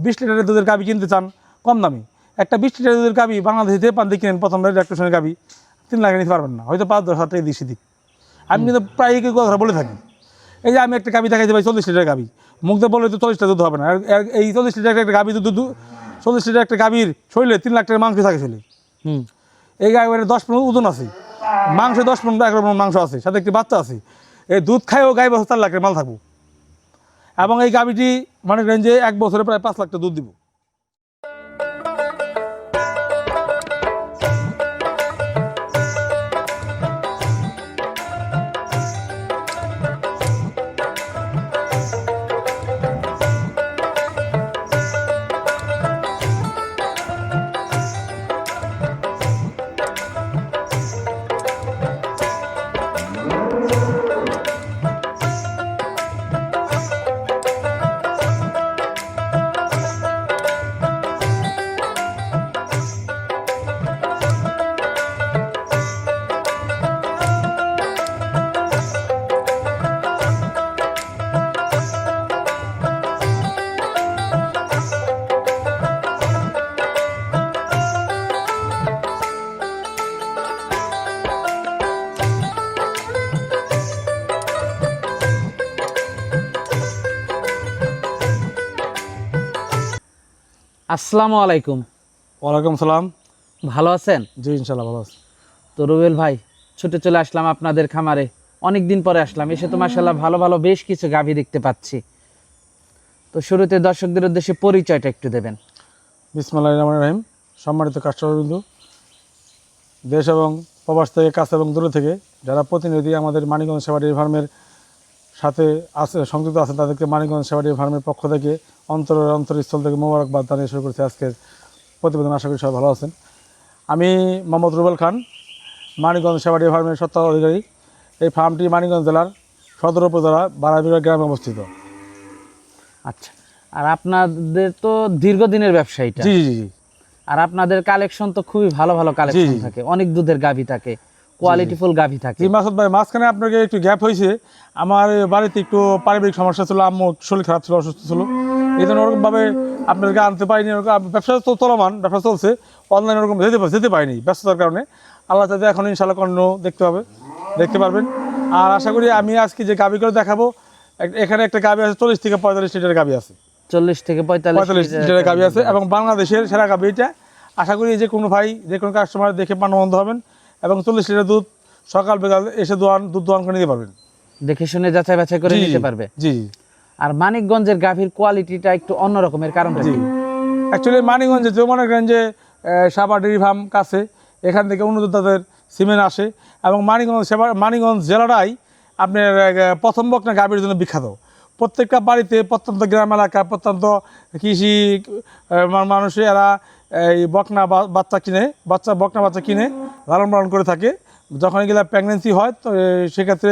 বিশ লিটারের দুধের গাভী কিনতে চান কম দামি, একটা 20 লিটারের দুধের গাভী বাংলাদেশে পান্তে কিনেন প্রথম ল্যাকটেশনের গাভী 3 লাখ নিতে পারবেন না, হয়তো 5-10 হাজার টাকা দিক। আমি কিন্তু প্রায় কথা বলে থাকি। এই যে আমি একটা গাভী দেখাইতে পাই 40 লিটার গাভী, মুখ দিয়ে বলে তো 40 লিটার দুধ হবে না। এই 40 লিটার একটা গাভী দুধ 40 লিটার একটা গাভীর শরীরে 3 লাখ টাকার মাংস থাকে শরীরে। এই গাভীর 10-15 ওজন আছে, মাংস 10-15 মাংস আছে, সাথে একটি বাচ্চা আছে। এই দুধ খাইও গাই বছর 4 লাখের মাল থাকবো। এবং এই গাভীটি মনে করেন যে 1 বছরে প্রায় 5 লাখ টাকা দুধ দিব। আসসালামু আলাইকুম। ওয়ালাইকুম সালাম। ভালো আছেন? জি ইনশাল্লাহ ভালো আছি। তো রুবেল ভাই, ছুটে চলে আসলাম আপনাদের খামারে, অনেক দিন পরে আসলাম। এসে তো মাশাআল্লাহ ভালো ভালো বেশ কিছু গাভী দেখতে পাচ্ছি। তো শুরুতে দর্শকদের উদ্দেশ্যে পরিচয়টা একটু দেবেন। বিসমিল্লাহির রহমানির রহিম। সম্মানিত কাস্টমারবৃন্দ, দেশ এবং প্রবাস থেকে, কাছে এবং দূরে থেকে যারা প্রতিনিধি আমাদের মানিকগঞ্জ সেবা ডেইরি ফার্মের সাথে আছে, সংযুক্ত আছেন, তাদেরকে মানিকগঞ্জ সেবা ডেইরি ফার্মের পক্ষ থেকে অন্তরস্থল থেকে মোবারকবাদ জানিয়ে শুরু করছি আজকের প্রতিবেদন। আশা করি সবাই ভালো আছেন। আমি মোহাম্মদ রুবেল খান, মানিকগঞ্জ সেবা ডেইরি ফার্মের স্বত্বাধিকারী। এই ফার্মটি মানিকগঞ্জ জেলার সদর উপজেলা বারাবিরা গ্রামে অবস্থিত। আচ্ছা, আর আপনাদের তো দীর্ঘদিনের ব্যবসায়ীটা। জি জি জি। আর আপনাদের কালেকশন তো খুবই ভালো ভালো কালেকশন থাকে, অনেক দুধের গাভী থাকে, কোয়ালিটিফুল গাভী থাকে। জি মাসুদ ভাই, মাঝখানে আপনাকে একটু গ্যাপ হয়েছে। আমার বাড়িতে একটু পারিবারিক সমস্যা ছিল, আম্মু শরীর খারাপ ছিল, অসুস্থ ছিল, এই জন্য ওরকমভাবে আপনাদেরকে আনতে পারিনি। ওরকম ব্যবসা তো চলমান, ব্যবসা চলছে, অনলাইন ওরকম যেতে পারিনি ব্যস্ততার কারণে। আল্লাহ চাইতে এখন ইনশাল্লাহ কন্টিনিউ দেখতে পারবেন। আর আশা করি আমি আজকে যে গাভীগুলো দেখাবো, এখানে একটা গাভী আছে 40 থেকে 45 লিটারের গাভী আছে। 40 থেকে 45 লিটারের গাভী আছে এবং বাংলাদেশের সেরা গাভী এটা। আশা করি যে কোনো ভাই, যে কোনো কাস্টমার দেখে প্রাণবন্ত হবেন এবং 40 লিটার দুধ সকাল বিকাল এসে দুধ দোয়ান করে নিতে পারবেন, দেখে শুনে যাচাই বাছাই করে নিতে পারবে। জি। আর মানিকগঞ্জের গাভীর কোয়ালিটিটা একটু অন্যরকমের, কারণটা কি? অ্যাকচুয়ালি মানিকগঞ্জে যে মনে করেন যে সাবা ডেইরি ফার্ম কাছে, এখান থেকে উন্নত তাদের সিমেন্ট আসে এবং মানিকগঞ্জ জেলাটাই আপনার প্রথম বকনা গাভীর জন্য বিখ্যাত। প্রত্যেকটা বাড়িতে, প্রত্যন্ত গ্রাম এলাকা, প্রত্যন্ত কৃষি মানুষে এরা এই বকনা বাচ্চা কিনে লালন পালন করে থাকে। যখন এগুলো প্রেগনেন্সি হয় তো সেক্ষেত্রে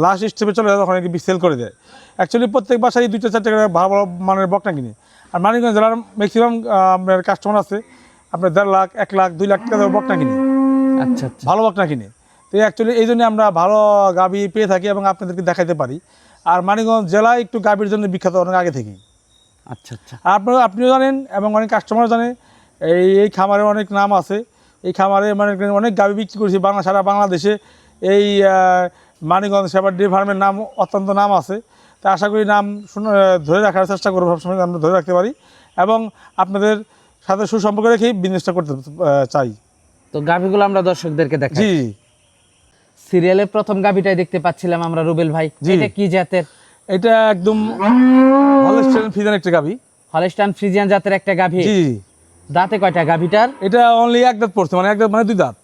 লাস্ট স্টেপে চলে যায়, তখন এগুলি সেল করে দেয়। অ্যাকচুয়ালি প্রত্যেক বাসায় 2-4 করে ভালো ভালো মানের বকনা কিনে। আর মানিকগঞ্জ জেলার ম্যাক্সিমাম আপনার কাস্টমার আছে আপনার 1.5 লাখ, 1 লাখ, 2 লাখ টাকা বকনা কিনে। আচ্ছা আচ্ছা, ভালো বকনা কিনে। তো অ্যাকচুয়ালি এই জন্য আমরা ভালো গাভী পেয়ে থাকি এবং আপনাদেরকে দেখাতে পারি। আর মানিকগঞ্জ জেলায় একটু গাভীর জন্য বিখ্যাত অনেক আগে থেকেই। আচ্ছা আচ্ছা। আর আপনিও জানেন এবং অনেক কাস্টমার জানে, এই খামারের অনেক নাম আছে। এই খামারে মানে অনেক গাভী বিক্রি করেছি সারা বাংলাদেশে। এই মানিকগঞ্জ সেবা ডেইরি ফার্মের নাম অত্যন্ত নাম আছে। তা আশা করি নাম ধরে রাখার চেষ্টা করবো, সবসময় আমরা ধরে রাখতে পারি এবং আপনাদের সাথে সুসম্পর্ক রেখেই বিজনেসটা করতে চাই। তো গাভীগুলো আমরা দর্শকদেরকে দেখাই। জি, সিরিয়ালের প্রথম গাভীটাই দেখতে পাচ্ছিলাম আমরা রুবেল ভাই, এটা কি জাতের? এটা একদম হলস্টাইন ফ্রিজিয়ান একটা গাভী। হলস্টাইন ফ্রিজিয়ান জাতের একটা গাভী। জি জি। দাঁতে কয়টা গাভীটার? এটা অনলি এক দাঁত পড়ছে, মানে এক দাঁত মানে দুই দাঁত।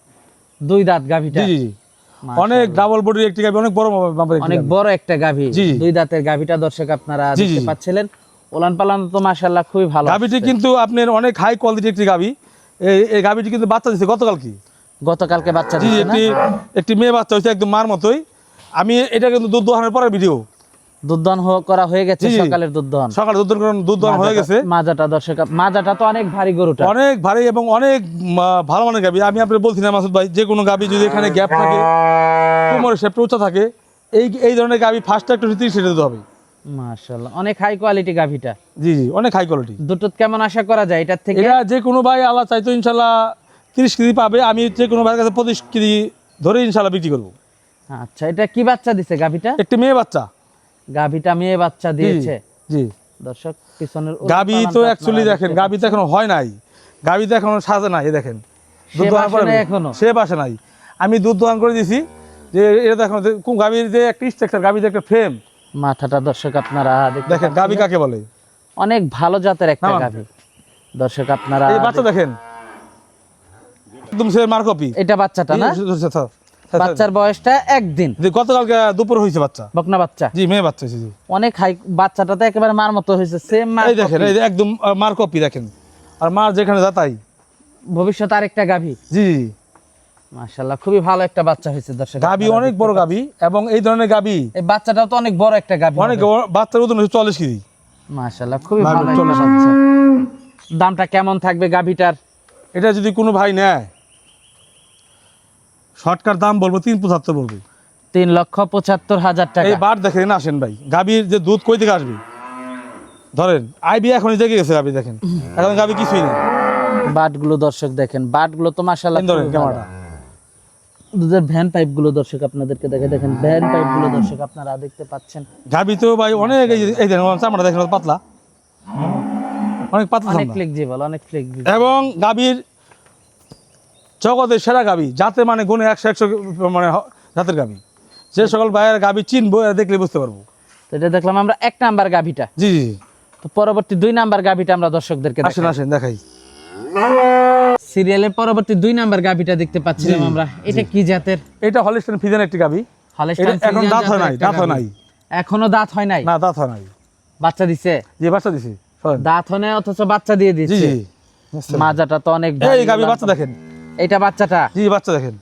দুই দাঁত গাভীটা। জি জি জি। অনেক ডাবল বডির একটি গাভী, অনেক বড় মাপের একটি অনেক গাভী। বড় একটা গাভী। জি। দুই দাঁতের গাভীটা দর্শক আপনারা জি, দেখতে জি। পাচ্ছিলেন। ওলান পালান তো মাশাআল্লাহ খুবই ভালো। গাভীটি আসছে। কিন্তু আপনার অনেক হাই কোয়ালিটি একটি গাভী। এই গাভীটি কিন্তু বাচ্চা দিচ্ছে গতকাল কি। গতকালকে বাচ্চা জি দিয়েছে না? একটি মেয়ে বাচ্চা হয়েছে একদম মার মতোই। আমি এটা কিন্তু দুধ দোহানোর পরের ভিডিও। দুধ দহন করা হয়ে গেছে, জি, জি। সকালের দুধ দহন। সকালে দুধ দোহানো হয়ে গেছে। মাজাটা দর্শক, মাজাটা তো অনেক ভারী গরুটা। অনেক ভারী এবং অনেক ভালো মানের গাভী। আমি আপনার বলছি না মাসুদ ভাই, যে কোনো গাভী যদি এখানে গ্যাপ থাকে, কোমরের শেপটা উঁচা থাকে, এই ধরনের গাভী ফার্স্টে একটু 30 দিতে হবে। মাশাআল্লাহ অনেক হাই কোয়ালিটি গাভীটা। জি জি, অনেক হাই কোয়ালিটি। দুধ কেমন আশা করা যায় এটার থেকে? এটা যে কোনো ভাই আল্লাহ চাইতো ইনশাল্লাহ 30 কেজি পাবে। আমি যে কোনো ভাইয়ের কাছে 25 কেজি ধরে ইনশাল্লাহ বিক্রি করবো। আচ্ছা, এটা কি বাচ্চা দিছে গাভীটা? একটি মেয়ে বাচ্চা। গাভীটা মেয়ে বাচ্চা দিয়েছে। জি। দর্শক পিছনের গাভী তো অ্যাকচুয়ালি দেখেন, গাভী তো এখনো হয় নাই, গাভী তো এখনো সাজে নাই। এই দেখেন দুধ সে দোহান বাসে পরে নাই এখনো? সে বাসে নাই। আমি দুধ দোহান করে দিছি যে এটা দেখুন কোন গাভীর যে একটা স্ট্রাকচার, গাভীর যে একটা ফ্রেম, মাথাটা দর্শক আপনারা দেখতে দেখেন গাভী পাচ্ছেন। কাকে বলে। অনেক ভালো জাতের একটা নামান। গাভী দর্শক আপনারা। এই বাচ্চা দেখেন একদম সে মার কপি। এটা বাচ্চাটা না? বাচ্চার বয়সটা একদিন। গতকালকে দুপুর হয়েছে বাচ্চা। বকনা বাচ্চা। জি, মেয়ে বাচ্চা হয়েছে। জি, অনেক হাই, বাচ্চাটা তো একেবারে মার মতো হয়েছে, সেম মার। এই দেখেন, এই যে একদম মার কপি দেখেন। আর মার যেখানে যাতাই। ভবিষ্যতে আরেকটা গাভী। জি। মাশাআল্লাহ খুবই ভালো একটা বাচ্চা হয়েছে দর্শক। গাভী আপনারা অনেক দেখতে বড় পাচ্ছেন। গাভী এবং এই ধরনের গাভী এই বাচ্চাটাও তো অনেক বড় একটা গাভী। অনেক বাচ্চার ওজন হচ্ছে 40 কেজি। মাশাআল্লাহ খুবই গাভীর ভালো একটা 40 বাচ্চা। দামটা কেমন থাকবে গাভীটার? এটা যদি কোনো ভাই নেয়, শর্টকাট দাম বলবো 375 বলবো। 3,75,000 টাকা। এই বার দেখেন না, আসেন ভাই, গাভীর যে দুধ কই থেকে আসবে। ধরেন আইবি এখনই জেগে গেছে গাভী, দেখেন এখন গাভী কিছুই নেই। বাটগুলো দর্শক দেখেন, বাটগুলো তো মাশাআল্লাহ ধরেন খুবই ক্যামেরাটা। ভালো। দুধের ভ্যান পাইপ গুলো দর্শক আপনাদেরকে দেখেন ভ্যান পাইপ গুলো দর্শক আপনারা দেখতে পাচ্ছেন। গাভী তো ভাই অনেক, এই দেখেন চামড়া দেখেন পাতলা, অনেক পাতলা অনেক চামড়া। ফ্লেক্সিবল, অনেক ফ্লেক্সিবল। এবং গাভীর জগতের সেরা গাভী, যাতে মানে গুণে 100 মানে জাতের গাভী। যে সকল ভাইয়ের গাভী চিনবো, এরা দেখলে বুঝতে পারবো। তো এটা দেখলাম আমরা 1 নাম্বার গাভীটা। জি জি। তো পরবর্তী 2 নাম্বার গাভীটা আমরা দর্শকদেরকে আসেন আসেন দেখাই। সিরিয়ালের পরবর্তী 2 নাম্বার গাভীটা দেখতে পাচ্ছিলাম আমরা। এটা কি জাতের? এটা হলস্টাইন ফ্রিজিয়ান একটি গাভী। হলস্টাইন এটা এখন ফ্রিজিয়ান দাঁত হয় জাতের নাই, একটা দাঁত হয় গাভী। নাই। এখনো দাঁত হয় নাই? না, দাঁত হয় নাই। বাচ্চা দিছে? যে বাচ্চা দিছি। দাঁত হয় নাই অথচ বাচ্চা দিয়ে জি দিচ্ছে। জি। মাজাটা তো অনেক এই ভারী। গাভী বাচ্চা দেখেন। এটা বাচ্চাটা? জি, বাচ্চা দেখেন।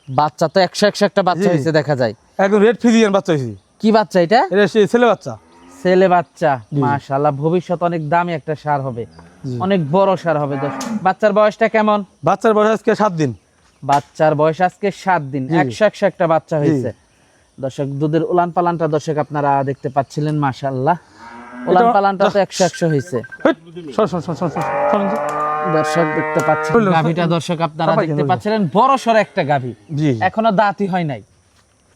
বাচ্চা তো 100 একটা বাচ্চা জি। হয়েছে দেখা যায়। একদম রেড ফ্রিজিয়ান বাচ্চা হয়েছে। কি বাচ্চা এটা? এটা সে ছেলে বাচ্চা। ছেলে বাচ্চা। জি। মাশাআল্লাহ ভবিষ্যৎ অনেক দামি একটা সার হবে, জি। অনেক বড় সার হবে। বাচ্চার বয়সটা কেমন? বাচ্চার বয়স আজকে 7 দিন। বাচ্চার বয়স আজকে 7 দিন। জি। 100 একটা বাচ্চা হয়েছে দর্শক। দুধের উলান পালানটা দর্শক আপনারা দেখতে পাচ্ছিলেন। মাশাআল্লাহ উলান পালানটা তো 100 হয়েছে হেট, সর সর সর সর সর, সরেন তো। দর্শক দেখতে পাচ্ছেন। বললো, গাভীটা দর্শক আপনারা সবাই দেখতে বললো। পাচ্ছিলেন, বড় সর একটা গাভী। জি। এখনো দাঁতই হয় নাই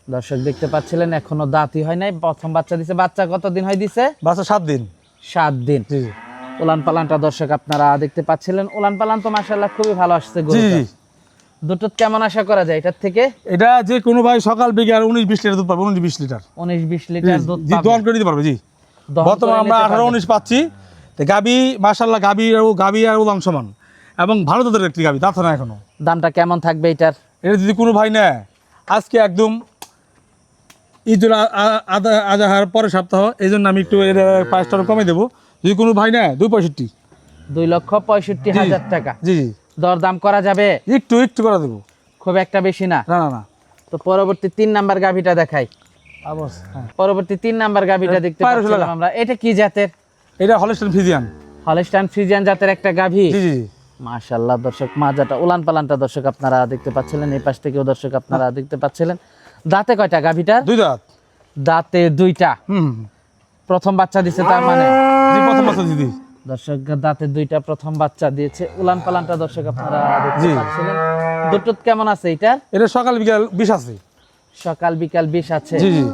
দর্শক দেখতে পাচ্ছিলেন, এখনো দাঁতই হয় নাই। প্রথম বাচ্চা দিছে। বাচ্চা কতদিন হয় দিছে? বাচ্চা 7 দিন। 7 দিন। জি জি। উলান পালানটা দর্শক আপনারা দেখতে পাচ্ছিলেন। উলান পালান তো মাশাআল্লাহ খুবই ভালো আসছে জি গরুটা। জি। দুটো কেমন আশা করা যায় এটার থেকে? এটা যে কোনো ভাই সকাল বিকাল 19-20 লিটার দুধ পাবে। 19-20 লিটার 19-20 লিটার দুধ জি, পাবে। দহন করে দিতে পারবে। জি। দহন বর্তমানে করে আমরা নিতে 18-19 পাচ্ছি। তো গাভী মাশাআল্লাহ, গাভী আর উলান সমান এবং ভালো জাতের একটি গাভী, দাঁত হয় না এখনো। দামটা কেমন থাকবে এটার? এটা যদি কোনো ভাই নেয়, আজকে একদম ঈদুল আজহার পরের সপ্তাহ, এই জন্য আমি একটু এর প্রাইসটা কমে দেবো। যদি কোনো ভাই নেয় 265। 2,65,000 টাকা। জি জি। দর দাম করা যাবে? একটু করে দেবো। খুব একটা বেশি না। না না না। তো পরবর্তী 3 নাম্বার গাভীটা দেখাই। আবার হ্যাঁ। পরবর্তী 3 নাম্বার গাভীটা দেখতে পায়রা পাচ্ছিলাম লাগা। আমরা। এটা কি জাতের? এটা হলস্টাইন ফ্রিজিয়ান। হলস্টাইন ফ্রিজিয়ান জাতের একটা গাভী। জি জি। মাশাআল্লাহ দর্শক মাজাটা উলান পালানটা দর্শক আপনারা দেখতে পাচ্ছিলেন। এই পাশ থেকেও দর্শক আপনারা দেখতে পাচ্ছিলেন। দাঁতে কয়টা গাভীটার? 2 দাঁত। দাঁতে 2টা। হুম। প্রথম বাচ্চা দিছে তার মানে? জি, প্রথম বাচ্চা দিদি। দর্শক দাঁতে 2টা প্রথম বাচ্চা দিয়েছে। উলান পালানটা দর্শক আপনারা দেখতে জি। পাচ্ছিলেন। দুধ কেমন আছে এটার? এটা সকাল বিকাল 20 আছে। সকাল বিকাল 20 আছে। জি জি।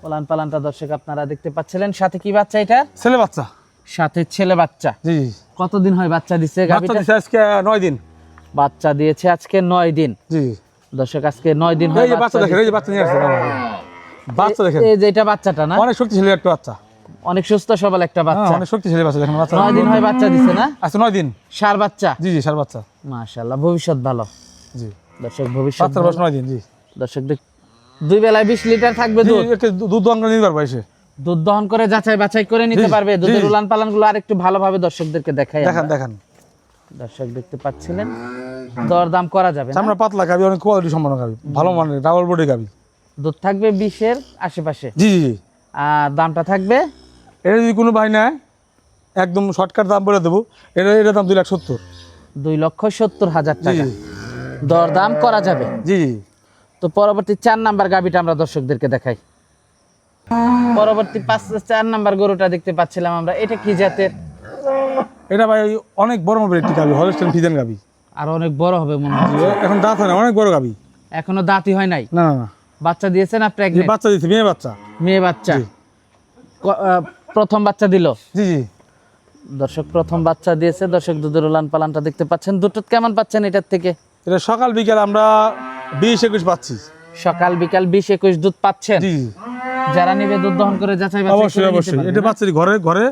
উলান পালানটা দর্শক আপনারা দেখতে পাচ্ছিলেন। সাথে কি বাচ্চা এটা? ছেলে বাচ্চা। সাথে ছেলে বাচ্চা। জি জি। কতদিন হয় বাচ্চা দিছে বাচ্চা গাভীটা? দিছে আজকে 9 দিন। বাচ্চা দিয়েছে আজকে 9 দিন। জি। দর্শক আজকে 9 দিন হয় এই যে বাচ্চা দেখেন, এই যে বাচ্চা নিয়ে আসছে বাবা। বাচ্চা দেখেন, এই যে এটা বাচ্চাটা না? অনেক শক্তিশালী একটা বাচ্চা। অনেক সুস্থ সবল একটা হ্যাঁ, বাচ্চা। অনেক শক্তিশালী বাচ্চা দেখেন বাচ্চা 9 দিন হয় বাচ্চা দিছে না? আচ্ছা 9 দিন সার বাচ্চা। জি জি সার বাচ্চা মাশাআল্লাহ, ভবিষ্যৎ ভালো। জি দর্শক ভবিষ্যৎ বাচ্চার বয়স 9 দিন জি দর্শক দুই বেলায় 20 লিটার থাকবে জি দুধ। একে দুধ দহন করে নিতে পারবে এসে দুধ দহন করে যাচাই বাছাই করে নিতে জি, পারবে। জি। দুধের উলান পালান গুলো আরেকটু ভালোভাবে দর্শকদেরকে দেখাই দেখান আমরা। দেখান দর্শক দেখতে পাচ্ছিলেন, দরদাম করা যাবে না? চামড়া পাতলা গাবি অনেক কোয়ালিটি সম্পন্ন গাবি ভালো মানের ডাবল বডি গাবি দুধ থাকবে 20-এর আশেপাশে। জি জি জি আর দামটা থাকবে এটা যদি কোনো ভাই নেয় একদম শর্টকাট দাম বলে দেবো এটা দাম 2,70,000 2,70,000 জি টাকা। দরদাম করা যাবে। জি জি তো পরবর্তী 4 নাম্বার গাবিটা আমরা দর্শকদেরকে দেখাই। পরবর্তী 4 নাম্বার গরুটা দেখতে পাচ্ছিলাম আমরা, এটা কি জাতের? এটা ভাই অনেক বড় মাপের একটি গাবি হলস্টেইন ফ্রিজিয়ান গাবি আর অনেক বড় হবে মনে হয়। এখন দাঁত হয় না অনেক বড় গাবি এখনো দাঁতই হয় নাই। না না না বাচ্চা দিয়েছে না যে প্রেগনেন্ট? বাচ্চা দিচ্ছে মেয়ে বাচ্চা মেয়ে বাচ্চা। জি। প্রথম বাচ্চা দিল। জি জি দর্শক প্রথম বাচ্চা দিয়েছে। দর্শক দুধের উলান পালানটা দেখতে পাচ্ছেন। দুটো কেমন পাচ্ছেন এটার থেকে? এটা সকাল বিকাল আমরা 20-21 পাচ্ছি সকাল বিকাল 20-21 দুধ পাচ্ছেন। জি যারা নেবে দুধ দহন করে যাচাই বাছাই অবশ্যই করে নিতে অবশ্যই পারবে এটা না? বাচ্চারই ঘরে ঘরে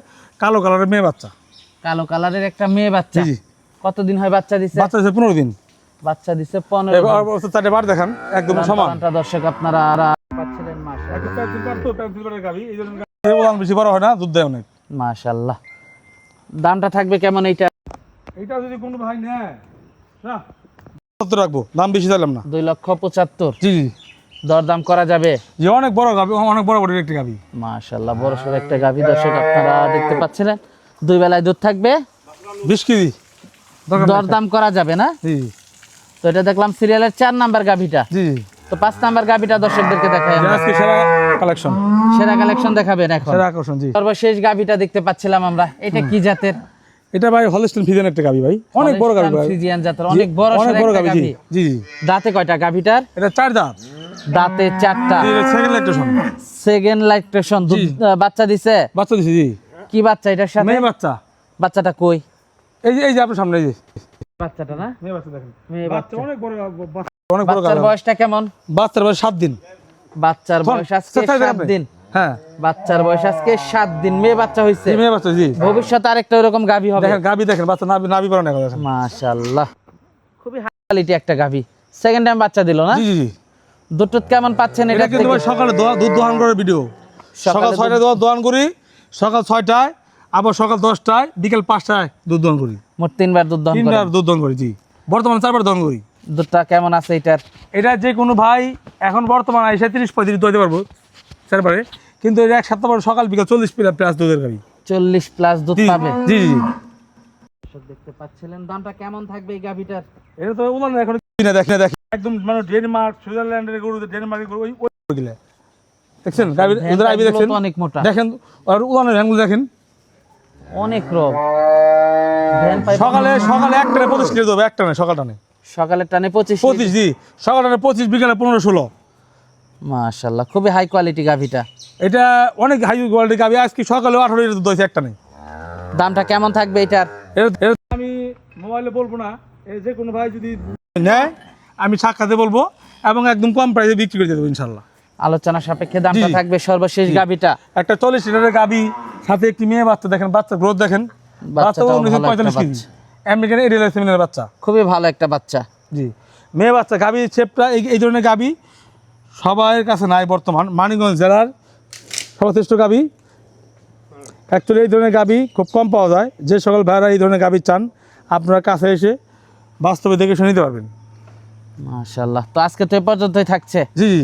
কালো কালারের মেয়ে বাচ্চা কালো কালারের একটা মেয়ে বাচ্চা। জি জি কতদিন হয় বাচ্চা দিছে? বাচ্চা দিচ্ছে 15 দিন বাচ্চা দিছে 15 এবার দিন। চারটে বার দেখান একদম উলান সমান পালানটা দর্শক আপনারা পাচ্ছিলেন। বেশি বড় হয় না দুধ দেয় অনেক মাশাআল্লাহ। দামটা থাকবে কেমন এইটা? এটা যদি কোনো ভাই নেয় না 70 রাখবো দাম বেশি দিলাম না 2,75,000। জি জি দরদাম করা যাবে। যে অনেক বড় গাবি অনেক বড় বড় একটি গাবি মাশাআল্লাহ, বড় সড় একটা গাভী দর্শক আপনারা দেখতে পাচ্ছিলেন। 2 বেলায় দুধ থাকবে। 20 কেজি দরদাম করা যাবে না? জি তো এটা দেখলাম সিরিয়ালের 4 নাম্বার গাভীটা। জি তো 5 নাম্বার গাভীটা দর্শকদেরকে দেখাই আমরা। আজকে সেরা কালেকশন সেরা কালেকশন দেখাবেন এখন। সেরা আকর্ষণ জি সর্বশেষ গাভীটা দেখতে পাচ্ছিলাম আমরা, এটা কি জাতের? এটা ভাই হলস্টেইন ফ্রিজিয়ান একটা গাবি ভাই অনেক বড় গাবি ভাই ফ্রিজিয়ান জাতের, অনেক বড় অনেক সড় বড় একটা গাবি জি গাভী। জি জি দাঁতে কয়টা গাভীটার? এটা 4 দাঁত দাঁতে 4টা। Second lactation second lactation. দুধ বাচ্চা দিছে? বাচ্চা দিছি জি কি বাচ্চা এটার সাথে? মেয়ে বাচ্চা বাচ্চাটা কই? এই যে আপনার সামনে এই যে বাচ্চাটা না? মেয়ে বাচ্চা দেখেন মেয়ে বাচ্চা বাচ্চা। অনেক বড় অনেক বড় বাচ্চার গাবি বয়সটা কেমন? বাচ্চার বয়স 7 দিন বাচ্চার বয়স আজকে 7 দিন। হ্যাঁ বাচ্চার বয়স আজকে 7 দিন। মেয়ে বাচ্চা হইছে। মেয়ে বাচ্চা জি ভবিষ্যতে আরেকটা এরকম গাভী হবে। দেখেন গাবি দেখেন বাচ্চা নাভি পারে না দেখেন মাশাআল্লাহ, খুবই হাই কোয়ালিটি একটা গাভী। সেকেন্ড টাইম বাচ্চা দিল না? জি জি জি দুটো কেমন পাচ্ছেন এটা এটা কিন্তু থেকে? ভাই সকালে দুধ দোহান করার ভিডিও সকাল 6টায় দোহান করি সকাল 6টায় আবার সকাল 10টায় বিকেল 5টায় দুধ দোহান করি মোট 3 বার দুধ দহন করেন। 3 বার দুধ দোহান করি জি বর্তমানে 4 বার দোহান করি দুধটা কেমন আছে এটার? এটা যে কোনো ভাই এখন বর্তমানে 37-35 দোয়াতে পারবো 4 বারে কিন্তু এটা এক সপ্তাহ পর সকাল বিকাল 40 প্লাস দুধের গাবি 40 প্লাস দুধ জি পাবে। জি জি দর্শক দেখতে পাচ্ছিলেন, দামটা কেমন থাকবে এই গাভীটার? এটা তো উলান এখন কিনা দেখেন একদম মানে ডেনমার্ক সুইজারল্যান্ডের গরু ডেনমার্কের গরু ওই গিলা দেখছেন গাবির এদের আইবি দেখছেন তো অনেক মোটা, দেখেন আর উলানের হ্যাঙ্গুল দেখেন অনেক রোগ। ভ্যান পাইপ সকালে একটা 25 কেজি দেবে একটা না সকালটানে সকালের টানে 25। 25 জি সকালটানে 25 বিকালে 15-16 মাশাআল্লাহ, খুবই হাই কোয়ালিটি গাভীটা। এটা অনেক হাই কোয়ালিটি গাবি আজকে সকালে 18 লিটার দুধ হয়েছে একটা নেই দামটা কেমন থাকবে এটার? আমি মোবাইলে বলবো না এই যে কোনো ভাই যদি নেয় আমি সাক্ষাতে বলবো এবং একদম কম প্রাইসে বিক্রি করে দেবো ইনশাল্লাহ। আলোচনা সাপেক্ষে দামটা জি। থাকবে। সর্বশেষ গাভীটা একটা 40 লিটারের গাবি সাথে একটি মেয়ে বাচ্চা দেখেন বাচ্চার গ্রোথ দেখেন বাচ্চা বাচ্চাটাও ভালো একটা 45 কেজি বাচ্চা। আমেরিকান এরিয়াল সেমিনার বাচ্চা খুবই ভালো একটা বাচ্চা। জি মেয়ে বাচ্চা গাবি ছেপটা এই ধরনের গাবি সবার কাছে নাই বর্তমান মানিকগঞ্জ জেলার সর্বশ্রেষ্ঠ গাবি অ্যাকচুয়ালি এই ধরনের গাবি খুব কম পাওয়া যায় যে সকল ভাইরা এই ধরনের গাবি চান আপনার কাছে এসে বাস্তবে দেখে শুনে নিতে পারবেন। মাশাআল্লাহ, তো আজকে তো এ পর্যন্তই থাকছে। জি জি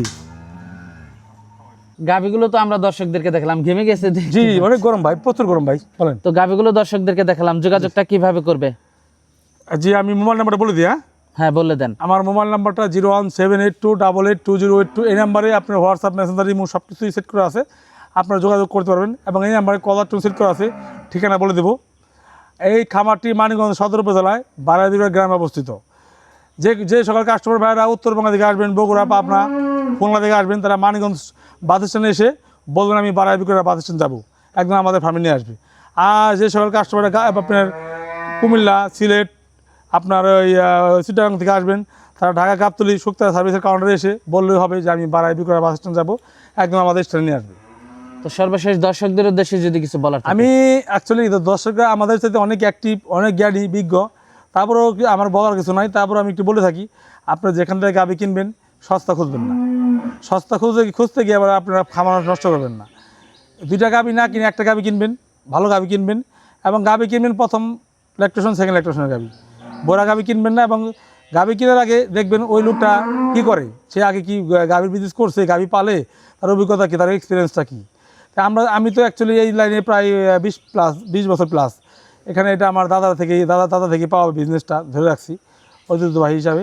গাভীগুলো তো আমরা দর্শকদেরকে দেখলাম, ঘেমে গেছে দেখে। জি অনেক গরম ভাই প্রচুর গরম ভাই বলেন। তো গাভীগুলো দর্শকদেরকে দেখালাম, যোগাযোগটা কিভাবে করবে? জি আমি মোবাইল নাম্বারটা বলে দিই। হ্যাঁ বলে দেন। আমার মোবাইল নাম্বারটা 01782882082 এই নাম্বারে আপনার হোয়াটসঅ্যাপ মেসেঞ্জার ইমো সব কিছুই সেট করা আছে আপনারা যোগাযোগ করতে পারবেন এবং এই নাম্বারে কলার টু সেট করা আছে ঠিকানা বলে দেবো। এই খামারটি মানিকগঞ্জ সদর উপজেলায় বারাইদিবা গ্রামে অবস্থিত। যে সকল কাস্টমার ভাইরা উত্তরবঙ্গ থেকে আসবেন বগুড়া পাবনা খুলনা থেকে আসবেন তারা মানিকগঞ্জ বাস স্ট্যান্ডে এসে বলবেন আমি বারাইদিবা বাস স্ট্যান্ড যাবো একদম আমাদের ফ্যামিলি নিয়ে আসবে। আর যে সকল কাস্টমার আপনার কুমিল্লা সিলেট আপনার ওই চিটাগাং থেকে আসবেন তারা ঢাকা গাবতলী শুক্তা সার্ভিসের কাউন্টারে এসে বললেই হবে যে আমি বারাইদিবা বাস স্ট্যান্ড যাবো একদম আমাদের স্ট্যান্ডে নিয়ে আসবে। তো সর্বশেষ দর্শকদের উদ্দেশ্যে যদি কিছু বলার থাকে। আমি অ্যাকচুয়ালি দর্শকরা আমাদের সাথে অনেক অ্যাক্টিভ, অনেক জ্ঞানী, বিজ্ঞ, তারপরেও আমার বলার কিছু নাই। তারপর আমি একটু বলে থাকি, আপনারা যেখান থেকে গাভী কিনবেন সস্তা খুঁজবেন না। সস্তা খুঁজতে গিয়ে আবার আপনারা খামার নষ্ট করবেন না। দুইটা গাভী না কিনে একটা গাভী কিনবেন, ভালো গাভী কিনবেন। এবং গাভী কিনবেন প্রথম ল্যাকটেশন, সেকেন্ড ল্যাকটেশনের গাভী। বোরা গাভী কিনবেন না। এবং গাভী কেনার আগে দেখবেন ওই লোকটা কী করে, সে আগে কি গাভীর বিজনেস করছে, গাভী পালে, তার অভিজ্ঞতা কী, তার এক্সপিরিয়েন্সটা কী। তা আমি তো অ্যাকচুয়ালি এই লাইনে প্রায় 20 বছর প্লাস। এখানে এটা আমার দাদা থেকে পাওয়া বিজনেসটা ধরে রাখছি ঐতিহ্যবাহী হিসাবে।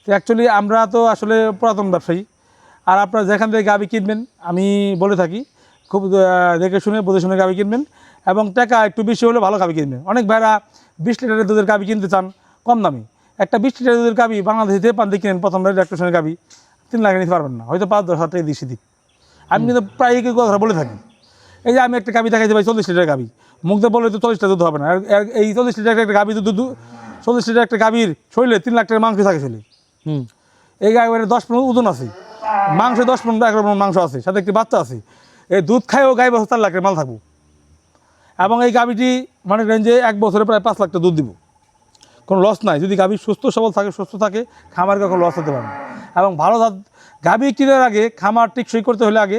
তো অ্যাকচুয়ালি আমরা তো আসলে পুরাতন ব্যবসায়ী। আর আপনারা যেখান থেকে গাভী কিনবেন আমি বলে থাকি, খুব দেখে শুনে বুঝে শুনে গাভী কিনবেন। এবং টাকা একটু বেশি হলে ভালো গাভী কিনবেন। অনেক ভাইরা 20 লিটারের দুধের গাভী কিনতে চান কম দামি। একটা 20 লিটারের দুধের গাভী বাংলাদেশে থেকে পান দিয়ে কিনেন, প্রথম ল্যাকটেশনের গাভী 3 লাখ নিতে পারবেন না, হয়তো 5-10 টাকা দিশি দিক। আমি কিন্তু প্রায় এই কথা বলে থাকি। এই যে আমি একটা গাভী দেখাইতে পাই 40 লিটার গাভী, মুখ দিয়ে বললে তো 40 লিটার দুধ হবে না। আর এই 40 লিটার একটা গাভী দুধ 40 লিটার একটা গাভীর শরীরে 3 লাখ টাকার মাংস থাকে শরীরে। এই গাভীর 10-15 ওজন আছে, মাংস 10-15 মাংস আছে, সাথে একটি বাচ্চা আছে। এই দুধ খায়ও গাই বছর 4 লাখ টাকার মাল থাকবো। এবং এই গাভীটি মনে করেন যে 1 বছরে প্রায় 5 লাখ টাকা দুধ দিব, কোনো লস নাই। যদি গাভী সুস্থ সবল থাকে, সুস্থ থাকে, খামার কখনো লস হতে পারে না। এবং ভালো গাভী কেনার আগে খামার টিকসই করতে হলে আগে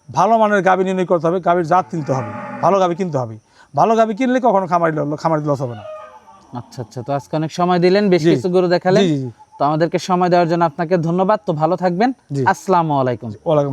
ভালো মানের গাভী নির্ণয় করতে হবে, গাভীর জাত কিনতে হবে, ভালো গাভী কিনতে হবে। ভালো গাভী কিনলে কখনো খামারি লস হবে না। আচ্ছা আচ্ছা, তো আজকে অনেক সময় দিলেন, বেশ কিছু গরু দেখালেন। জি জি জি। তো আমাদেরকে সময় দেওয়ার জন্য আপনাকে ধন্যবাদ। তো ভালো থাকবেন। জি। আসসালামু আলাইকুম। ওয়ালাইকুম।